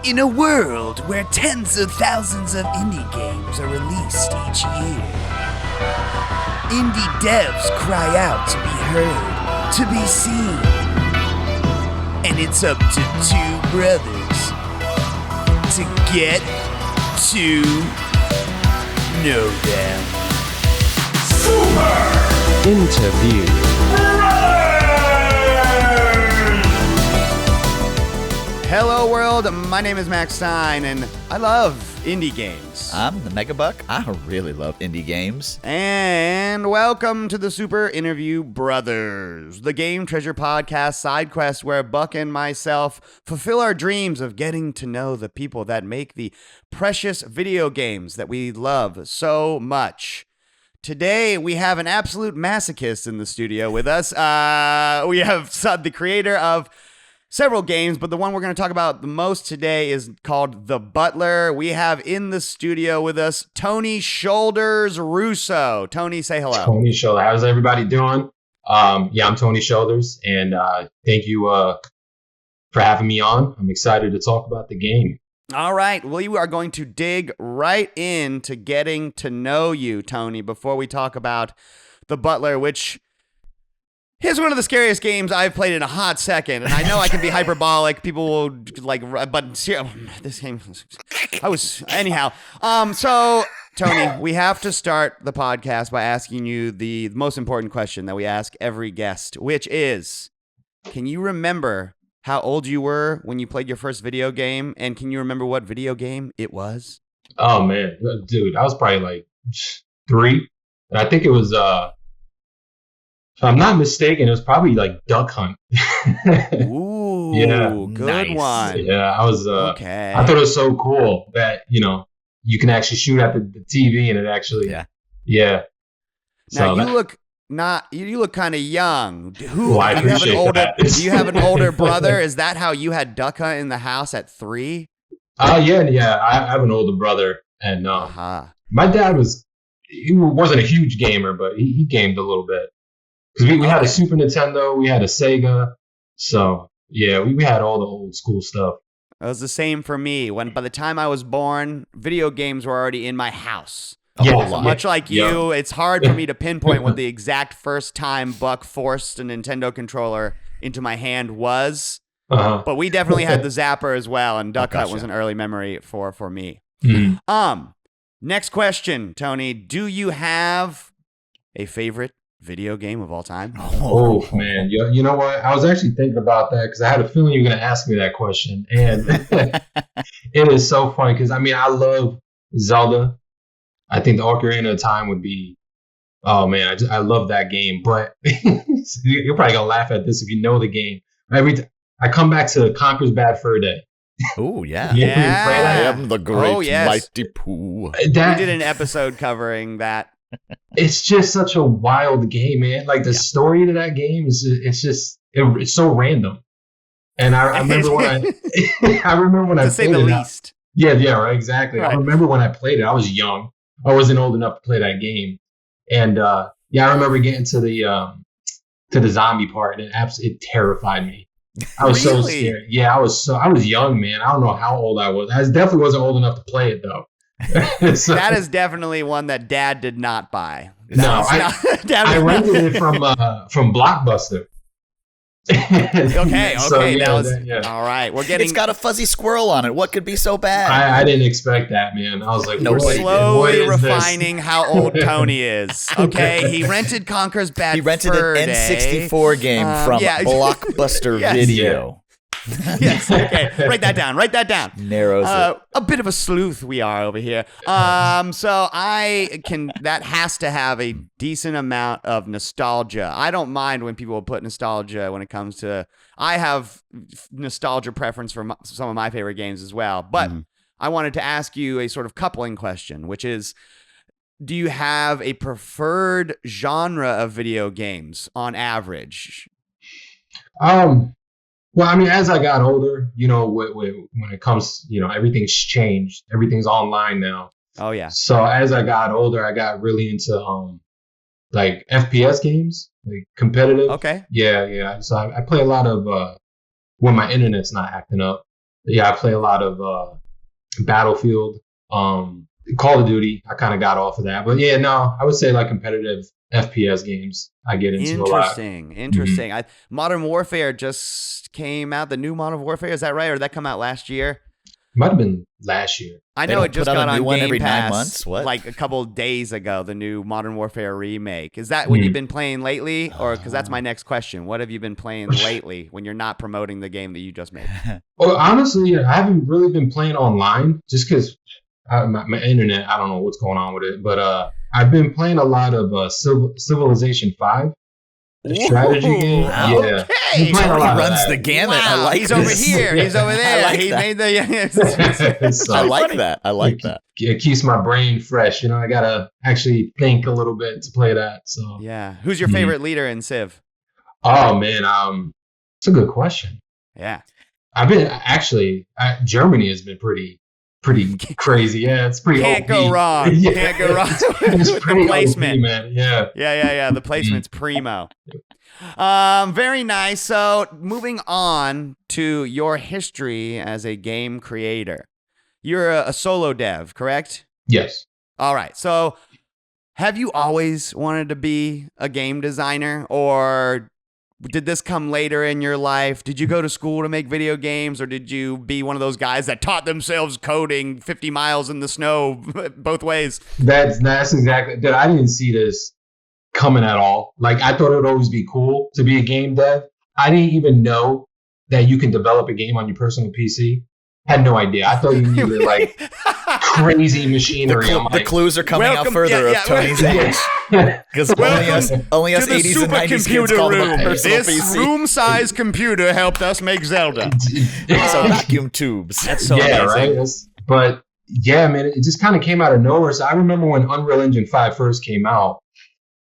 In a world where tens of thousands of indie games are released each year, indie devs cry out to be heard, to be seen. And it's up to two brothers to get to know them. Super Interview. Hello world, my name is Max Stein, and I love indie games. I'm the Megabuck. I really love indie games. And welcome to the Super Interview Brothers, the Game Treasure Podcast side quest where Buck and myself fulfill our dreams of getting to know the people that make the precious video games that we love so much. Today, we have an absolute masochist in the studio with us. We have the creator of several games, but the one we're going to talk about the most today is called The Butler. We have in the studio with us Tony Shoulders Russo. Tony, say hello. Tony Shoulders. How's everybody doing? I'm Tony Shoulders, and thank you for having me on. I'm excited to talk about the game. All right. Well, you are going to dig right into getting to know you, Tony, before we talk about The Butler, which is one of the scariest games I've played in a hot second. And I know I can be hyperbolic. People will but this game, anyhow. So, Tony, we have to start the podcast by asking you the most important question that we ask every guest, which is, can you remember how old you were when you played your first video game? And can you remember what video game it was? Oh, man. Dude, I was probably like 3. And I think it was, if I'm not mistaken, it was probably like Duck Hunt. Ooh, yeah, good nice. one. Yeah, I was, okay. I thought it was so cool that, you can actually shoot at the TV and it actually, yeah. Now, So you look kind of young. Well, I appreciate that. Do you have an older brother? Is that how you had Duck Hunt in the house at 3? Yeah. I have an older brother, and my dad wasn't a huge gamer, but he gamed a little bit. Because we had a Super Nintendo, we had a Sega, so yeah, we had all the old school stuff. It was the same for me. By the time I was born, video games were already in my house. Much like you, it's hard for me to pinpoint what the exact first time Buck forced a Nintendo controller into my hand was. But we definitely had the Zapper as well, and Duck Hunt was an early memory for me. Mm-hmm. Next question, Tony. Do you have a favorite video game of all time? Oh man, you know what? I was actually thinking about that because I had a feeling you were going to ask me that question, and it is so funny because I love Zelda. I think the Ocarina of Time would be. Oh man, I love that game. But you're probably gonna laugh at this if you know the game. I come back to Conker's Bad Fur Day. Oh yeah, yeah. I am the great mighty Pooh. We did an episode covering that. It's just such a wild game, man. Like the story to that game is, it's so random. And I remember when I to say played the it. least. Yeah, right, exactly. Right. I remember when I played it. I was young. I wasn't old enough to play that game. And I remember getting to the zombie part, and it terrified me. I was so scared. Yeah, I was young, man. I don't know how old I was. I definitely wasn't old enough to play it though. So, that is definitely one that Dad did not buy. I rented it from Blockbuster. Okay. So, all right. It's got a fuzzy squirrel on it. What could be so bad? I didn't expect that, man. I was like, slowly refining how old Tony is. Okay, he rented Conker's Bad Fur Day. He rented an N64 game from Blockbuster Video. Yes. Okay. Write that down. Narrows it. A bit of a sleuth we are over here. So that has to have a decent amount of nostalgia. I don't mind when people put nostalgia when it comes to. I have nostalgia preference for some of my favorite games as well. But I wanted to ask you a sort of coupling question, which is, do you have a preferred genre of video games on average? Well, as I got older, when it comes, everything's changed. Everything's online now. Oh, yeah. So as I got older, I got really into like FPS games, like competitive. Okay. Yeah. So I play a lot of when my internet's not acting up. Yeah, I play a lot of Battlefield, Call of Duty. I kind of got off of that, but yeah, no, I would say like competitive FPS games. I get into a lot. Interesting. Modern Warfare just came out. The new Modern Warfare, is that right, or did that come out last year? Might have been last year. I know it just got on Game every Pass 9 months. What? like a couple days ago. The new Modern Warfare remake. Is that what you've been playing lately, or because that's my next question? What have you been playing lately when you're not promoting the game that you just made? Well, honestly, I haven't really been playing online just because my internet. I don't know what's going on with it, but I've been playing a lot of Civilization 5. Strategy game. Wow. Yeah. Okay. He runs the gamut. Wow. I like He's this. over here. He's over there. I like He that. made the. So, I like that. I like that. It keeps my brain fresh. You know, I gotta actually think a little bit to play that. So Yeah. Who's your favorite leader in Civ? Oh man, it's a good question. Yeah. I've been Germany has been pretty crazy. Yeah, it's pretty. Can't OP. go wrong. Yeah. Can't go wrong. It's With pretty the placement. OP, man. Yeah. Yeah. The placement's primo. Very nice. So moving on to your history as a game creator. You're a solo dev, correct? Yes. All right. So have you always wanted to be a game designer, or did this come later in your life? Did you go to school to make video games, or did you be one of those guys that taught themselves coding 50 miles in the snow both ways? That's exactly that. I didn't see this coming at all. Like I thought it would always be cool to be a game dev. I didn't even know that you can develop a game on your personal PC. Had no idea. I thought you needed like crazy machinery. The clues are coming out further of Tony's age. Because only us to the 80s and 90s kids supercomputer called them a room. personal This PC. room-sized computer helped us make Zelda. So vacuum tubes. That's so yeah, amazing. right. But yeah, man, it just kind of came out of nowhere. So I remember when Unreal Engine 5 first came out,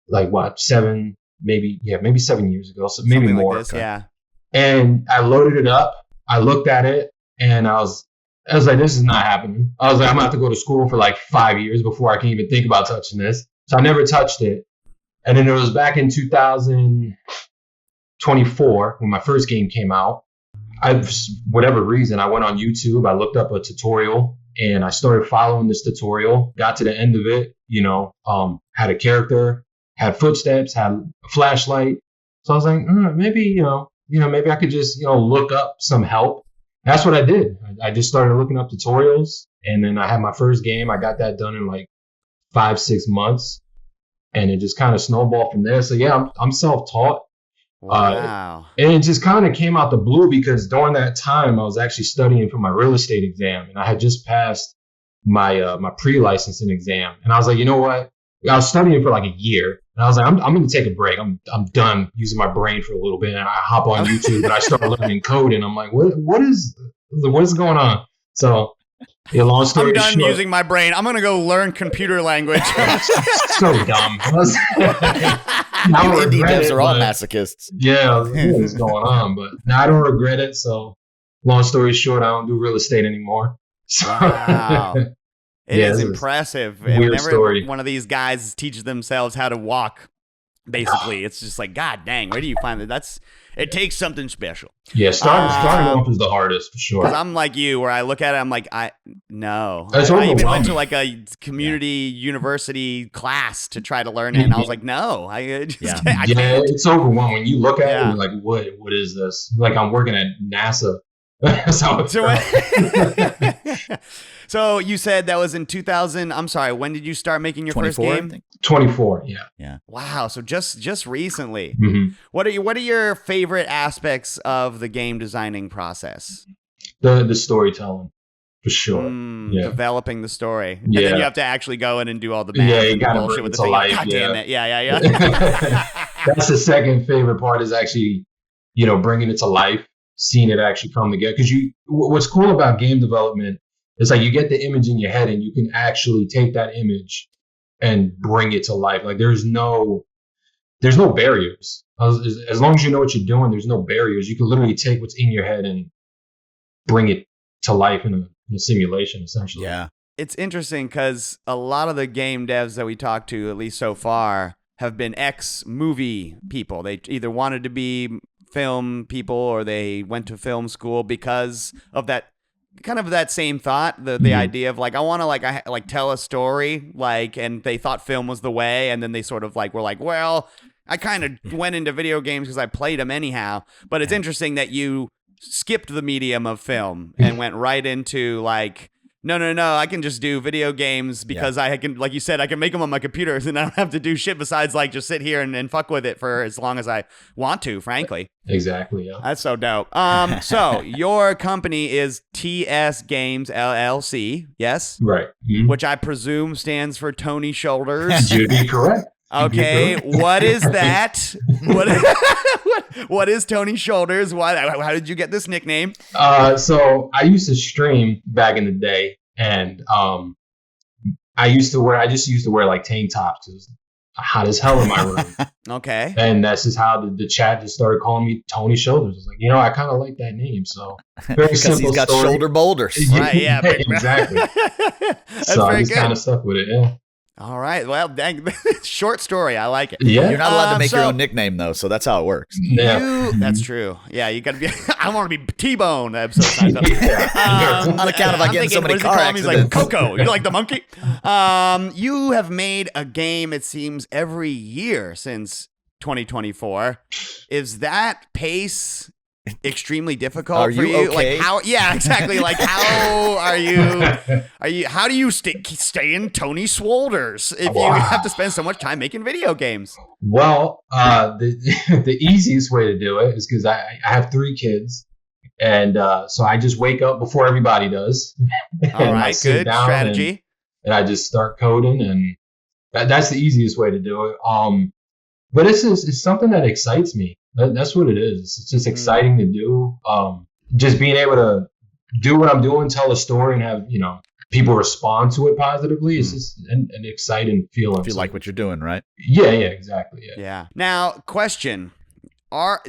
like what, 7 years ago, so maybe Something more. like this, yeah. And I loaded it up. I looked at it, and I was like, this is not happening. I was like, I'm gonna have to go to school for like 5 years before I can even think about touching this. So I never touched it. And then it was back in 2024 when my first game came out. Whatever reason, I went on YouTube. I looked up a tutorial, and I started following this tutorial. Got to the end of it, had a character, had footsteps, had a flashlight. So I was like, maybe maybe I could just look up some help. That's what I did. I just started looking up tutorials, and then I had my first game. I got that done in like 5-6 months, and it just kind of snowballed from there. So yeah, I'm self-taught. Wow. And it just kind of came out the blue because during that time I was actually studying for my real estate exam, and I had just passed my pre-licensing exam. And I was like, you know what? I was studying for like a year, and I was like, I'm going to take a break. I'm done using my brain for a little bit. And I hop on YouTube and I start learning code, and I'm like, what is going on? So, yeah, long story short, I'm done short, using my brain. I'm going to go learn computer language. So dumb. Indie devs are all masochists. Yeah, what's going on? But now I don't regret it. So, long story short, I don't do real estate anymore. So, wow. It is impressive. Whenever story. One of these guys teaches themselves how to walk, basically, it's just like, God dang, where do you find that? It takes something special. Yeah, starting off is the hardest for sure. Because I'm like you, where I look at it, I'm like, no. It's I even went to overwhelming. like a community university class to try to learn it, and I was like, no, I can't. It's overwhelming. When you look at it, you're like, what is this? Like I'm working at NASA. So you said that was in 2000. I'm sorry. When did you start making your first game? 24. Yeah. Wow. So just recently. Mm-hmm. What are your favorite aspects of the game designing process? The storytelling, for sure. Developing the story. Yeah. And then you have to actually go in and do all the math you and gotta bullshit bring with it the to thing. life, God damn it. Yeah. That's the second favorite part is actually, bringing it to life, seeing it actually come together. Because what's cool about game development is like you get the image in your head and you can actually take that image and bring it to life. Like there's no barriers. As long as you know what you're doing, there's no barriers. You can literally take what's in your head and bring it to life in a simulation, essentially. Yeah. It's interesting because a lot of the game devs that we talked to, at least so far, have been ex-movie people. They either wanted to be film people or they went to film school because of that kind of that same thought, the idea of like, I want to like tell a story, like, and they thought film was the way, and then they sort of like were like, well, I kind of went into video games because I played them anyhow. But it's interesting that you skipped the medium of film and went right into like, no, I can just do video games because I can, like you said, I can make them on my computer and I don't have to do shit besides like just sit here and fuck with it for as long as I want to, frankly. Exactly, yeah. That's so dope. So your company is TSGAMES LLC, yes? Right. Mm-hmm. Which I presume stands for Tony Shoulders. You'd be correct. Okay, what is that? What is Tony Shoulders? How did you get this nickname? So I used to stream back in the day, and I just used to wear like tank tops. It was hot as hell in my room. Okay. And that's just how the chat just started calling me Tony Shoulders. I was like, I kind of like that name. So very simple he's got story. shoulder boulders. Right, yeah. Exactly. That's so I very just good. kind of stuck with it, yeah. All right. Well, dang, short story. I like it. Yeah. You're not allowed to make your own nickname, though, so that's how it works. Yeah. That's true. Yeah, you got to be. I want to be T-Bone. Episode. On account of getting so many car accidents. He's like Coco. You're like the monkey. You have made a game. It seems every year since 2024. Is that pace extremely difficult for you? Okay? Like how? Yeah, exactly. Like how are you? How do you stay in Tony Shoulders if you have to spend so much time making video games? Well, the easiest way to do it is because I have 3 kids, and so I just wake up before everybody does. All right, good strategy. And I just start coding, and that's the easiest way to do it. But it's something that excites me. That's what it is. It's just exciting to do. Just being able to do what I'm doing, tell a story, and have people respond to it positively. It's just an exciting feeling. If you like what you're doing, right? Yeah, exactly. Yeah. Now, question: Are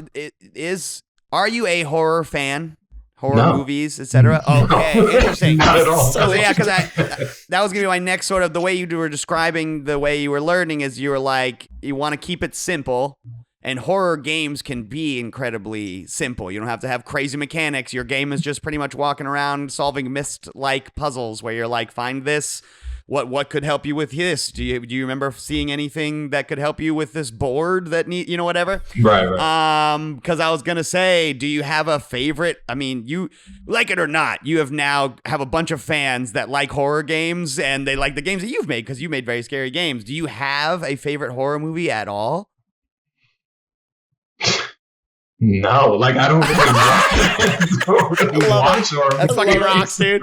you a horror fan? Horror movies, etc. Okay, interesting. Not at all. So yeah, because that was gonna be my next sort of the way you were describing the way you were learning is you were like you want to keep it simple. And horror games can be incredibly simple. You don't have to have crazy mechanics. Your game is just pretty much walking around solving Myst-like puzzles where you're like, find this. What could help you with this? Do you remember seeing anything that could help you with this board that whatever? Right. Because I was gonna say, do you have a favorite? I mean, you like it or not, you have a bunch of fans that like horror games and they like the games that you've made because you made very scary games. Do you have a favorite horror movie at all? No, like I don't really watch horror movies. That's fucking rocks, dude.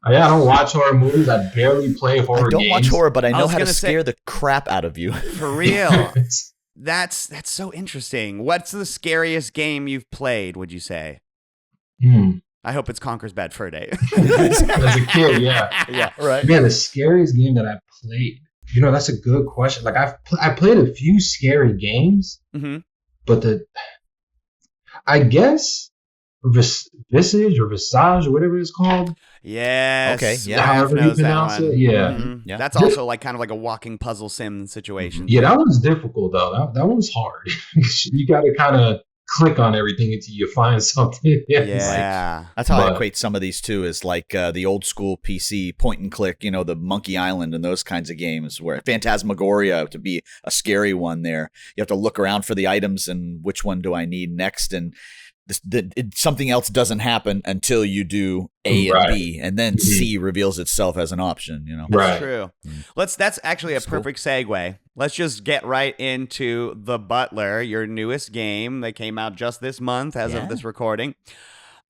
I don't watch horror movies. I barely play horror games. I don't watch horror, but I know how to scare the crap out of you. For real. That's so interesting. What's the scariest game you've played, would you say? I hope it's Conker's Bad Fur Day. As a kid, yeah. Yeah, right. Man, the scariest game that I played, that's a good question. Like I played a few scary games, but I guess Visage or Visage or whatever it's called. Yes. Okay. Yeah. However you pronounce it. Yeah. Mm-hmm. Yeah. That's also like kind of like a walking puzzle sim situation. Yeah, that one's difficult though. That one's hard. You got to kind of click on everything until you find something. Yeah. That's how I equate some of these too, is like the old school PC point and click, the Monkey Island and those kinds of games where Phantasmagoria to be a scary one there. You have to look around for the items and which one do I need next. And something else doesn't happen until you do A and B, and then C reveals itself as an option. That's true. That's actually a perfect segue. Let's just get right into The Butler, your newest game that came out just this month as of this recording.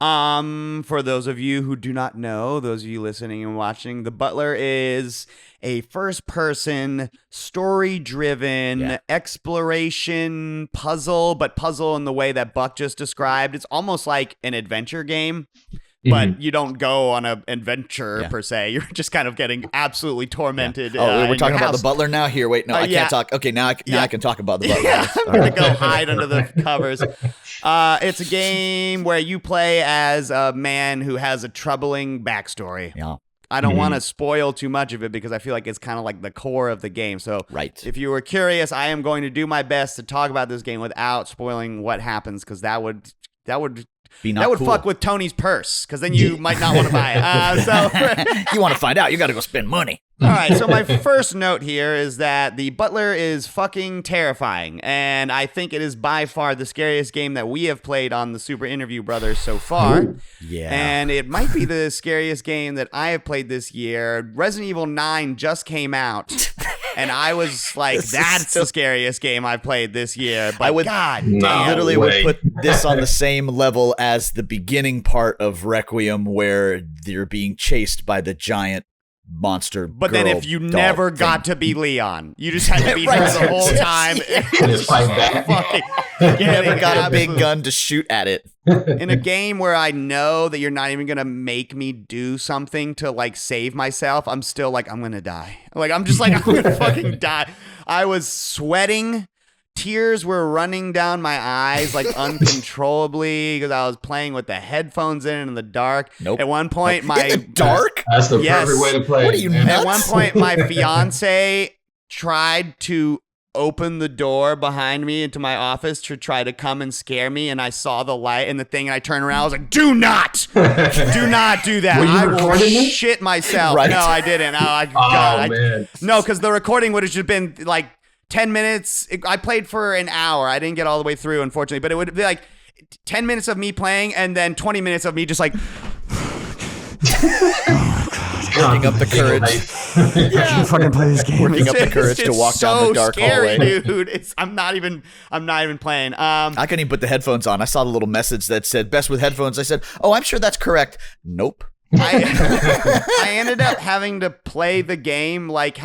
For those of you who do not know, those of you listening and watching, The Butler is a first-person, story-driven exploration puzzle, but puzzle in the way that Buck just described. It's almost like an adventure game, but you don't go on an adventure per se. You're just kind of getting absolutely tormented. We're talking about The Butler now? Here, wait, no, I can't talk. Okay, now I can talk about The Butler. I'm going to go hide under the covers. It's a game where you play as a man who has a troubling backstory. Yeah. I don't want to spoil too much of it because I feel like it's kind of like the core of the game. So if you were curious, I am going to do my best to talk about this game without spoiling what happens because that would That would cool. fuck with Tony's purse, because then you might not want to buy it. You want to find out, you got to go spend money. All right, so my first note here is that the Butler is fucking terrifying, and I think it is by far the scariest game that we have played on the Super Interview Brothers so far. Yeah. And it might be the scariest game that I have played this year. Resident Evil 9 just came out, and I was like, that's the scariest game I've played this year. But God damn. I literally would put this on the same level as the beginning part of Requiem, where they're being chased by the giant monster. But then if you never got to be Leon, you just had to be her the whole time. Just fight back. You never got a big gun to shoot at it. In a game where I know that you're not even going to make me do something to like save myself, I'm still like, I'm going to die. Like, I'm just like, I'm going to fucking die. I was sweating. Tears were running down my eyes like uncontrollably because I was playing with the headphones in the dark. Nope. At one point, in the dark? That's the perfect way to play. What are you, man. nuts? At one point, my fiance tried to open the door behind me into my office to try to come and scare me, and I saw the light and the thing, and I turned around. I was like, "Do not do that! Were you I will recording it? shit myself." Right. No, I didn't. Man. No, because the recording would have just been like 10 minutes. I played for an hour. I didn't get all the way through, unfortunately, but it would be like 10 minutes of me playing and then 20 minutes of me just like Working up the courage. yeah, fucking play this game. Working up the courage to walk down the dark scary, hallway. dude. I'm not even playing. I couldn't even put the headphones on. I saw the little message that said best with headphones. I said, "Oh, I'm sure that's correct." Nope. I ended up having to play the game like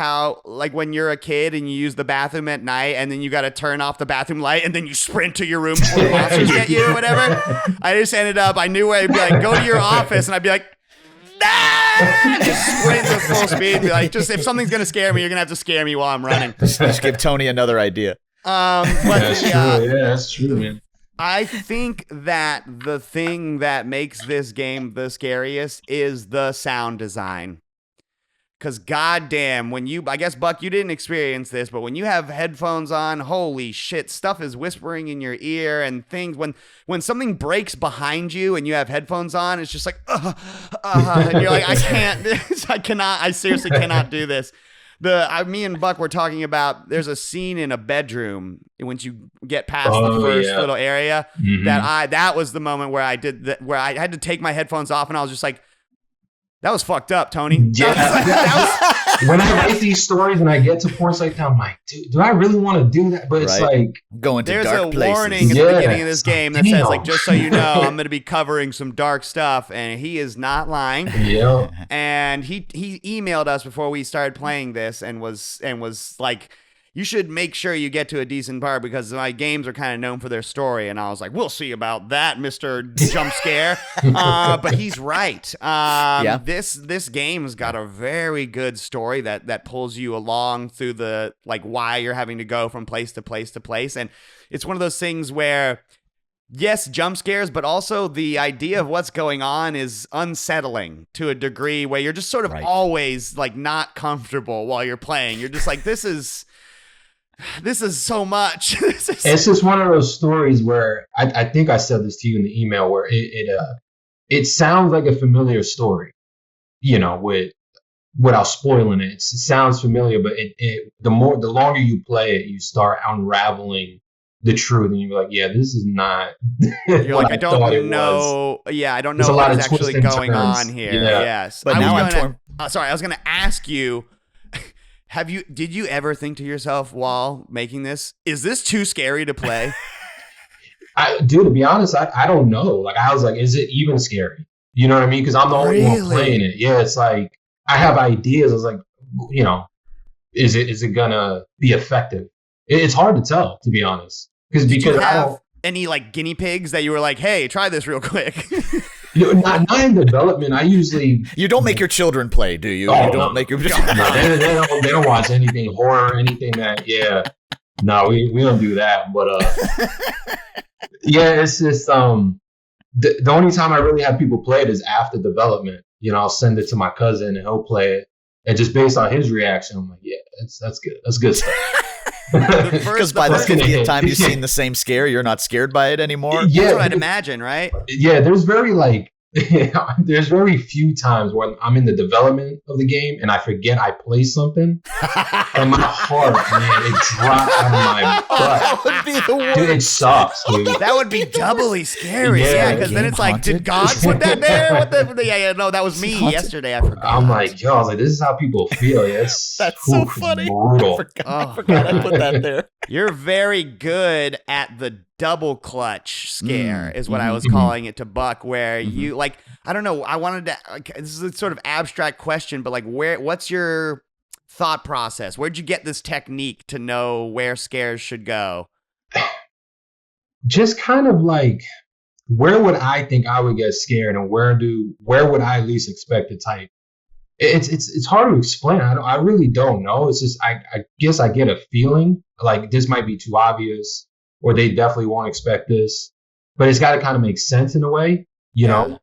when you're a kid and you use the bathroom at night and then you got to turn off the bathroom light and then you sprint to your room before the monsters get you or whatever. I just ended up, I knew where I'd be like, go to your office, and I'd be like, just sprint at full speed. Be like, just if something's gonna scare me, you're gonna have to scare me while I'm running. Just give Tony another idea. That's true. Yeah, that's true, man. I think that the thing that makes this game the scariest is the sound design. Because goddamn, I guess, Buck, you didn't experience this, but when you have headphones on, holy shit, stuff is whispering in your ear and things. When something breaks behind you and you have headphones on, it's just like, and you're like, I seriously cannot do this. Me and Buck were talking about, there's a scene in a bedroom once you get past the first little area that was the moment where I did that, where I had to take my headphones off and I was just like, that was fucked up, Tony. Yeah. When I write these stories and I get to points like that, I'm like, dude, do I really want to do that? But it's like, going to there's dark a places. warning at the beginning of this game that says, like, just so you know, I'm going to be covering some dark stuff, and he is not lying. Yeah. And he emailed us before we started playing this and was like, you should make sure you get to a decent part because my games are kind of known for their story. And I was like, we'll see about that, Mr. Jump Scare. But he's right. This game's got a very good story that pulls you along through the, like, why you're having to go from place to place to place. And it's one of those things where, yes, jump scares, but also the idea of what's going on is unsettling to a degree where you're just sort of always, like, not comfortable while you're playing. You're just like, this is so much. It's just one of those stories where I think I said this to you in the email where it sounds like a familiar story, without spoiling it. It sounds familiar, but the longer you play it, you start unraveling the truth, and you're like, yeah, this is not. You're like, I don't know. Yeah, I don't know what's actually going on here. Yeah. Yes, but now I'm torn. Sorry, I was going to ask you. Did you ever think to yourself while making this, is this too scary to play? To be honest, I don't know. Like, I was like, is it even scary? You know what I mean? Because I'm the only one playing it. Yeah, it's like, I have ideas. I was like, is it gonna be effective? It's hard to tell, to be honest. Because I don't any like guinea pigs that you were like, hey, try this real quick. Not in development. I usually you don't make your children play, do you? Oh, you don't make your they don't watch anything horror, anything that No, we don't do that. But it's just the only time I really have people play it is after development. I'll send it to my cousin and he'll play it, and just based on his reaction, I'm like, yeah, that's good. That's good stuff. Because by the 50th time you've seen the same scare, you're not scared by it anymore. Yeah, That's what I'd imagine, right? Yeah, there's very few times when I'm in the development of the game and I forget I play something, and my heart, man, it drops out of my butt. That would be the worst. Dude, it sucks, dude. That would be doubly scary. Yeah, because then it's like, did God put that there? Yeah, no, that was me yesterday. I forgot. I'm like, yo, I was like, this is how people feel. Yes, That's so funny. Brutal. I forgot I put that there. You're very good at the double clutch scare is what I was calling it to Buck, where you like, I don't know, I wanted to, like, this is a sort of abstract question, but like, what's your thought process? Where'd you get this technique to know where scares should go? Just kind of like, where would I think I would get scared, and where would I least expect to type? It's hard to explain. I really don't know. It's just I guess I get a feeling like this might be too obvious, or they definitely won't expect this, but it's got to kind of make sense in a way, you know.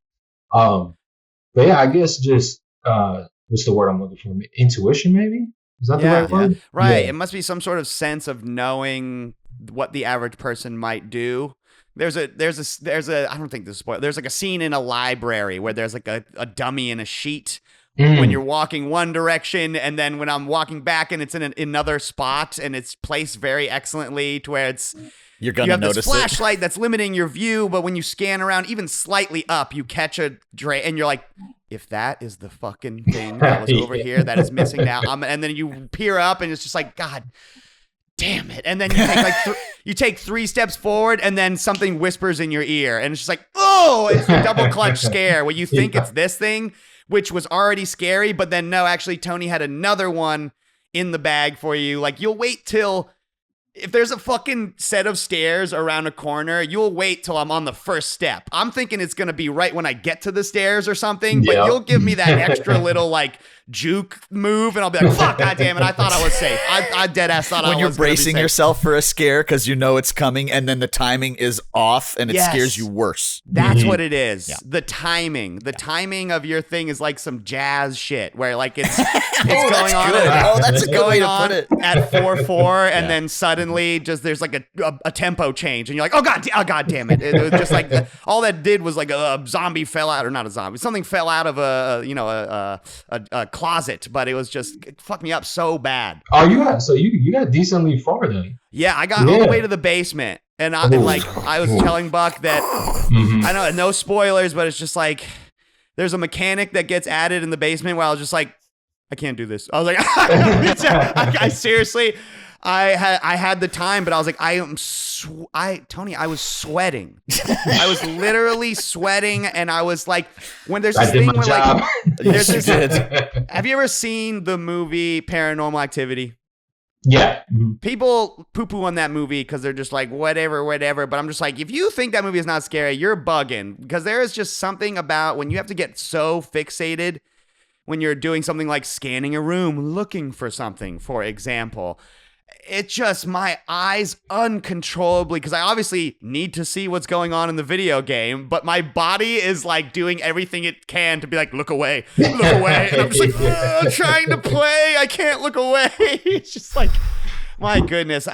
But yeah, I guess just what's the word I'm looking for? Intuition, maybe? Is that the right word? Right. Yeah. It must be some sort of sense of knowing what the average person might do. There's a I don't think this is spoiled. There's like a scene in a library where there's like a dummy in a sheet when you're walking one direction, and then when I'm walking back and it's in another spot, and it's placed very excellently to where you're gonna you have notice this flashlight that's limiting your view, but when you scan around even slightly up, you catch a drain, and you're like, if that is the fucking thing that was over here that is missing now, and then you peer up, and it's just like, God damn it. And then you take you take 3 steps forward, and then something whispers in your ear, and it's just like, oh, it's a double clutch scare where you think it's this thing, which was already scary, but then no, actually Tony had another one in the bag for you. Like, you'll wait till, if there's a fucking set of stairs around a corner, you'll wait till I'm on the first step. I'm thinking it's going to be right when I get to the stairs or something, but you'll give me that extra little like juke move, and I'll be like, fuck, goddamn it, I thought I was safe. I dead ass thought I was when you're gonna bracing be safe. yourself for a scare because you know it's coming, and then the timing is off and it scares you worse. That's what it is. Yeah. The timing of your thing is like some jazz shit where like it's going on. Good. That's a good way to on put it. at 4/4, and then suddenly just there's like a tempo change, and you're like, oh god damn it! It was just like all that did was like a zombie fell out, or not a zombie, something fell out of a closet, but it was just, it fucked me up so bad. Oh, you got decently far then. Yeah, I got all the way to the basement, and I was telling Buck that I know, no spoilers, but it's just like there's a mechanic that gets added in the basement where I was just like, I can't do this. I was like, I seriously, I had the time, but I was like, Tony, I was sweating. I was literally sweating, and I was like, when there's this thing where like, there's this, have you ever seen the movie Paranormal Activity? Yeah. People poo-poo on that movie because they're just like, whatever. But I'm just like, if you think that movie is not scary, you're bugging, because there is just something about when you have to get so fixated when you're doing something like scanning a room, looking for something, for example. It just, my eyes uncontrollably, because I obviously need to see what's going on in the video game, but my body is like doing everything it can to be like, look away. And I'm just like, trying to play. I can't look away. It's just like, my goodness.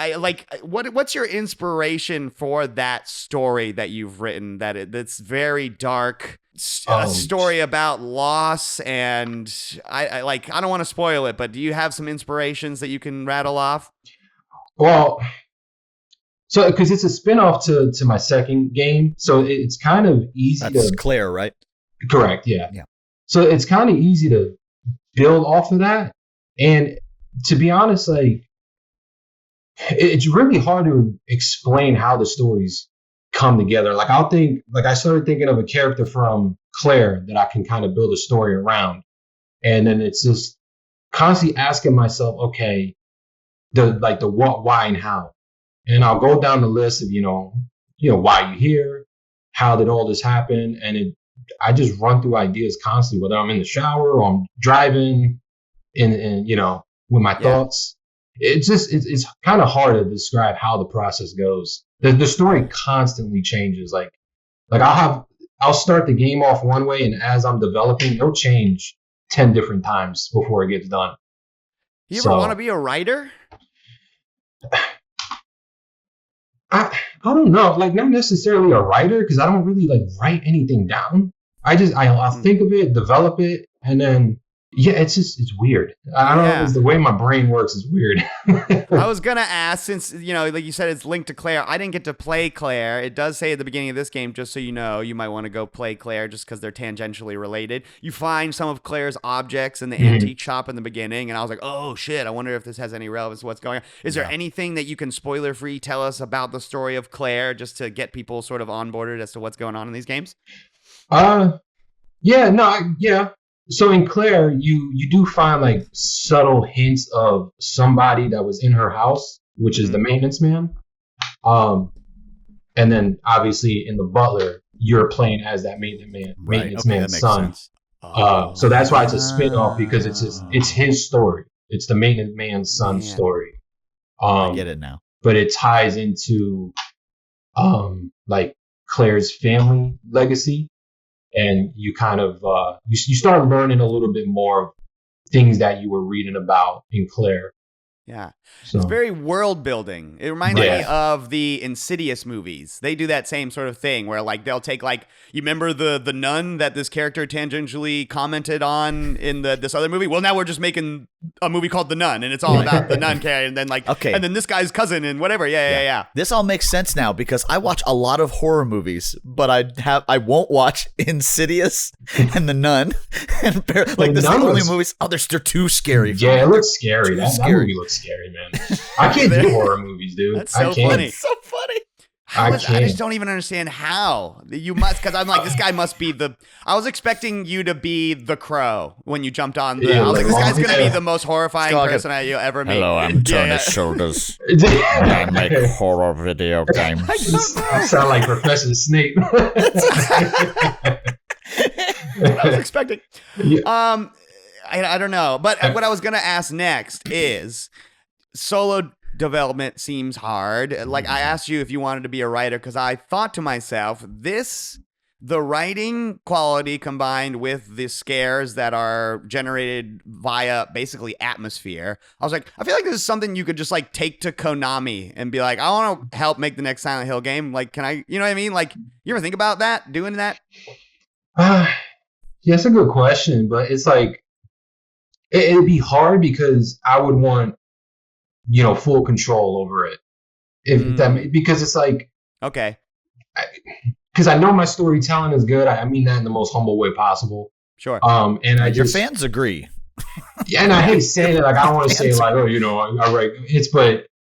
What's your inspiration for that story that you've written that's very dark? A story about loss, and I don't want to spoil it, but do you have some inspirations that you can rattle off? Well, so because it's a spinoff to my second game, so it's kind of easy. That's Claire, right? Correct. Yeah. So it's kind of easy to build off of that, and to be honest, like, it's really hard to explain how the stories come together. Like, I started thinking of a character from Claire that I can kind of build a story around, and then it's just constantly asking myself, okay, the what, why, and how, and I'll go down the list of why you here, how did all this happen, and I just run through ideas constantly, whether I'm in the shower or I'm driving, and with my thoughts. It's kind of hard to describe how the process goes. The story constantly changes. Like I'll start the game off one way, and as I'm developing, it'll change 10 different times before it gets done. You ever want to be a writer? I don't know, like not necessarily a writer because I don't really like write anything down. I'll think of it, develop it, and then it's weird. I don't know. It's the way my brain works is weird. I was gonna ask, since like you said, it's linked to Claire. I didn't get to play Claire. It does say at the beginning of this game, just so you know, you might want to go play Claire just because they're tangentially related. You find some of Claire's objects in the antique shop in the beginning, and I was like, oh shit, I wonder if this has any relevance to what's going on. Is there anything that you can spoiler free tell us about the story of Claire, just to get people sort of onboarded as to what's going on in these games? Yeah. So in Claire, you do find like subtle hints of somebody that was in her house, which is the maintenance man. And then obviously in the Butler, you're playing as that maintenance man's son. So that's why it's a spin-off, because it's his story. It's the maintenance man's son's story. I get it now. But it ties into like Claire's family legacy. And you kind of you start learning a little bit more of things that you were reading about in Claire. Yeah. So, it's very world building. It reminds me of the Insidious movies. They do that same sort of thing where like they'll take like, you remember the nun that this character tangentially commented on in this other movie? Well, now we're just making a movie called The Nun, and it's all about the nun character, and then like and then this guy's cousin and whatever. Yeah. This all makes sense now because I watch a lot of horror movies, but I won't watch Insidious and The Nun. And like this is the only movies. Oh, they're too scary. Yeah, it looks scary. That movie looks scary, man. I can't do horror movies, dude. That's so funny. It's so funny. I just don't even understand how you must, because I'm like, this guy must be I was expecting you to be the Crow when you jumped on. I was like, this guy's gonna be the most horrifying person you'll ever meet. Hello, I'm Tony Shoulders. I make horror video games. I sound like Professor Snape. That's what I was expecting. I don't know, but what I was gonna ask next is solo development seems hard. Like I asked you if you wanted to be a writer because I thought to myself, the writing quality combined with the scares that are generated via basically atmosphere. I was like, I feel like this is something you could just like take to Konami and be like, I want to help make the next Silent Hill game. Like, can I, you know what I mean? Like, you ever think about that, doing that? Yeah, it's a good question, but it's like, it'd be hard because I would want, full control over it. Because it's like, okay. Because I know my storytelling is good. I mean that in the most humble way possible. Sure. And your fans agree. Yeah, and I hate saying it. Like I don't want to say like, oh, I write.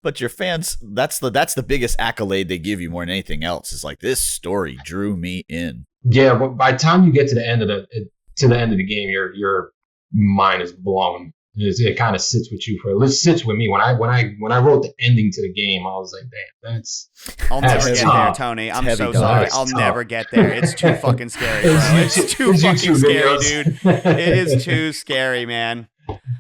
But your fans, that's the biggest accolade they give you more than anything else. It's like, this story drew me in. Yeah, but by the time you get to the end of the game, your mind is blown. It kind of sits with you it sits with me. When I wrote the ending to the game, I was like, damn, I'll never get there, Tony. I'm so sorry. I'll never get there. It's too fucking scary, bro. It's too fucking scary, dude. It is too scary, man.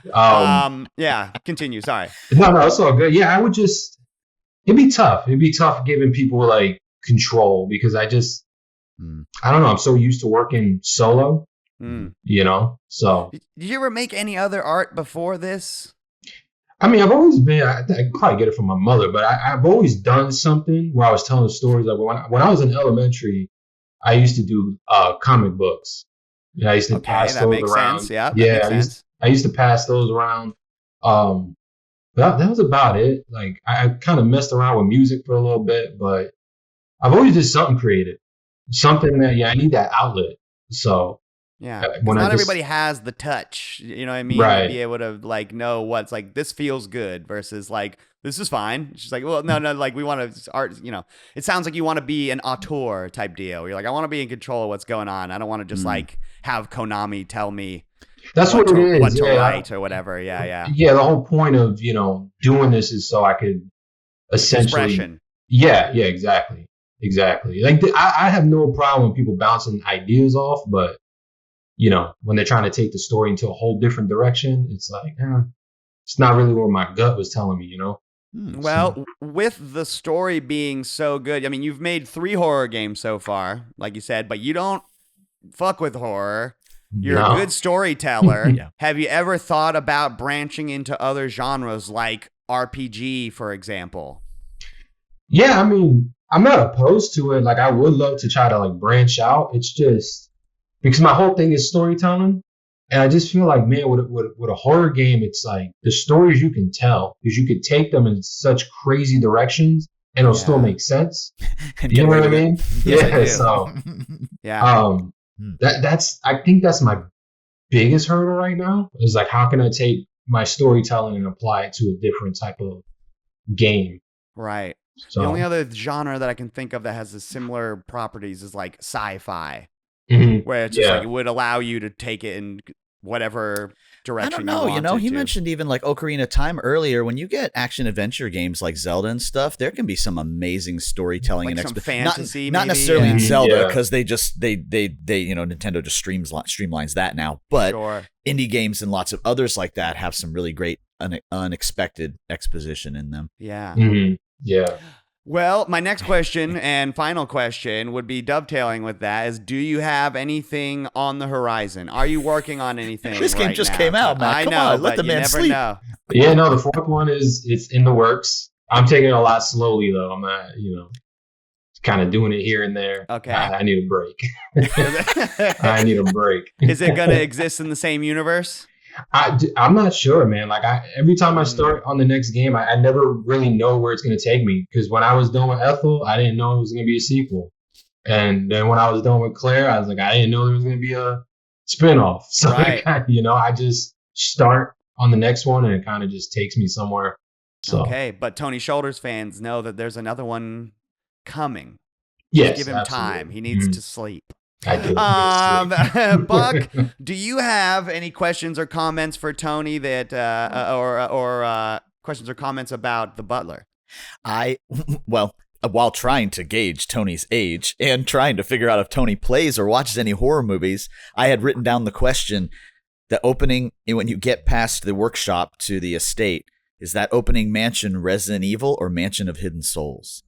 Yeah, continue. Sorry. No, it's all good. Yeah, it'd be tough. It'd be tough giving people like control because I don't know. I'm so used to working solo. So did you ever make any other art before this? I mean, I've always been, I probably get it from my mother, but I've always done something where I was telling stories. Like when I was in elementary, I used to do comic books. I used to pass those around. Sense. Yeah, I used to pass those around. But that was about it. Like I kind of messed around with music for a little bit, but I've always did something creative, something that I need that outlet. So. Yeah, not everybody has the touch, you know what I mean? Right. To be able to like know what's like, this feels good versus like, this is fine. She's like, well, no, like we want to art, it sounds like you want to be an auteur type deal. You're like, I want to be in control of what's going on. I don't want to just like have Konami tell me that's what it is. What to write or whatever. Yeah. Yeah, the whole point of, doing this is so I could essentially. Expression. Yeah, exactly. Like I have no problem with people bouncing ideas off, but when they're trying to take the story into a whole different direction, it's like, it's not really what my gut was telling me, Well, with the story being so good, I mean, you've made 3 horror games so far, like you said, but you don't fuck with horror. You're a good storyteller. Yeah. Have you ever thought about branching into other genres like RPG, for example? Yeah, I mean, I'm not opposed to it. Like, I would love to try to like branch out. It's just because my whole thing is storytelling, and I just feel like, man, with a horror game, it's like the stories you can tell because you could take them in such crazy directions, and it'll still make sense. And You get know away what I with it. mean? Yes, I Yeah. do. So, Yeah. I think that's my biggest hurdle right now. Is like, how can I take my storytelling and apply it to a different type of game? Right. So, The only other genre that I can think of that has the similar properties is like sci-fi, mhm. where it's just Yeah. like it would allow you to take it in whatever direction I don't know. you You know, wanted he to. mentioned even like Ocarina of Time earlier. When you get action adventure games like Zelda and stuff, there can be some amazing storytelling Like and some not, fantasy, not maybe? necessarily in Yeah. Zelda Yeah. because they Nintendo just streamlines that now. But Sure. indie games and lots of others like that have some really great unexpected exposition in them. Yeah. Mhm. Yeah. Well, my next question and final question would be dovetailing with that is, do you have anything on the horizon? Are you working on anything? This game right just now? came out, Matt. I Come know, on, let but the you man never sleep. know. Yeah, no, the fourth one it's in the works. I'm taking it a lot slowly though. I'm not, kind of doing it here and there. Okay. I need a break. I need a break. Is it going to exist in the same universe? I'm not sure, man. Like every time I start on the next game, I never really know where it's going to take me. Because when I was done with Ethel, I didn't know it was going to be a sequel. And then when I was done with Claire, I was like, I didn't know there was going to be a spinoff. So, Right. I just start on the next one and it kind of just takes me somewhere. So, Okay, but Tony Shoulders fans know that there's another one coming. yes, Give him absolutely. time. He needs Mhm. to sleep. I do. Buck, do you have any questions or comments for Tony that, or questions or comments about the Butler? Well, while trying to gauge Tony's age and trying to figure out if Tony plays or watches any horror movies, I had written down the question: the opening when you get past the workshop to the estate, is that opening mansion Resident Evil or Mansion of Hidden Souls?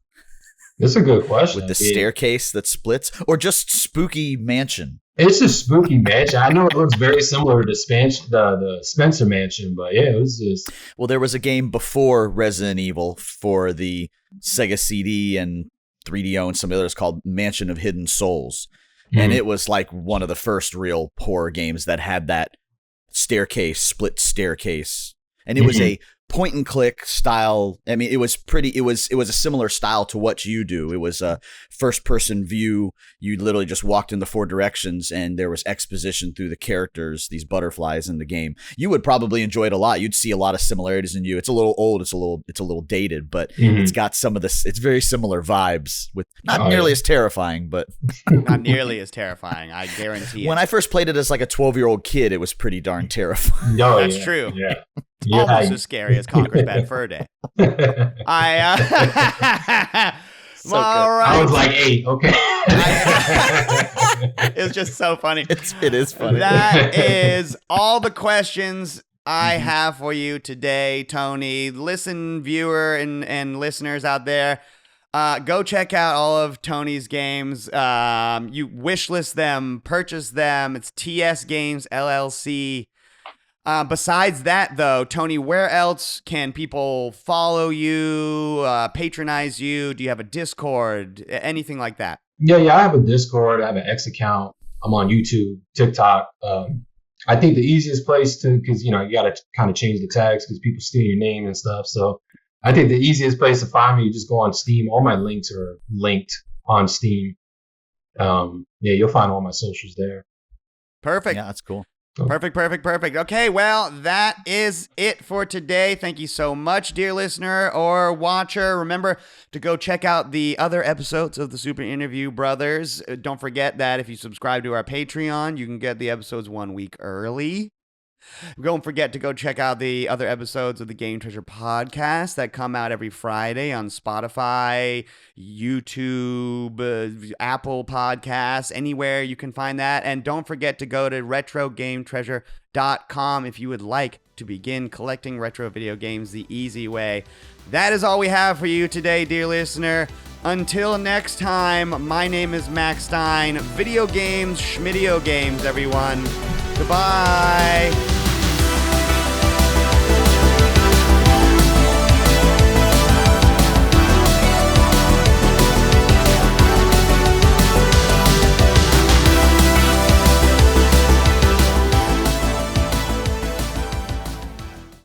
That's a good question. With the staircase that splits, or just spooky mansion? It's a spooky mansion. I know it looks very similar to the Spencer mansion, but yeah, it was just. Well, there was a game before Resident Evil for the Sega CD and 3DO and some others called Mansion of Hidden Souls. And it was like one of the first real horror games that had that split staircase. And it was a point and click style. I mean, it was a similar style to what you do. It was a first person view. You literally just walked in the four directions and there was exposition through the characters, these butterflies in the game. You would probably enjoy it a lot. You'd see a lot of similarities in you. It's a little old. It's a little dated, but it's got some of this. It's very similar vibes with not nearly as terrifying, but Not nearly as terrifying, I guarantee it. when I first played it as like a 12-year-old kid, it was pretty darn terrifying. No, That's yeah, true. Yeah. Almost as scary as Conker's Bad Fur Day. All So right. I was like 8. Okay. It's just so funny. It is funny. That is all the questions I have for you today, Tony. Listen, viewer and listeners out there, go check out all of Tony's games. You wishlist them, purchase them. It's TSGAMES LLC. Besides that, though, Tony, where else can people follow you, patronize you? Do you have a Discord, anything like that? Yeah, I have a Discord. I have an X account. I'm on YouTube, TikTok. I think the easiest place because you got to kind of change the tags because people steal your name and stuff. So I think the easiest place to find me, you just go on Steam. All my links are linked on Steam. You'll find all my socials there. Perfect. Yeah, that's cool. Perfect. Okay, well, that is it for today. Thank you so much, dear listener or watcher. Remember to go check out the other episodes of the Super Interview Brothers. Don't forget that if you subscribe to our Patreon, you can get the episodes 1 week early. Don't forget to go check out the other episodes of the Game Treasure podcast that come out every Friday on Spotify, YouTube, Apple Podcasts, anywhere you can find that. And don't forget to go to retrogametreasure.com if you would like to begin collecting retro video games the easy way. That is all we have for you today, dear listener. Until next time, my name is Max Stein. Video games, schmidio games, everyone. Goodbye.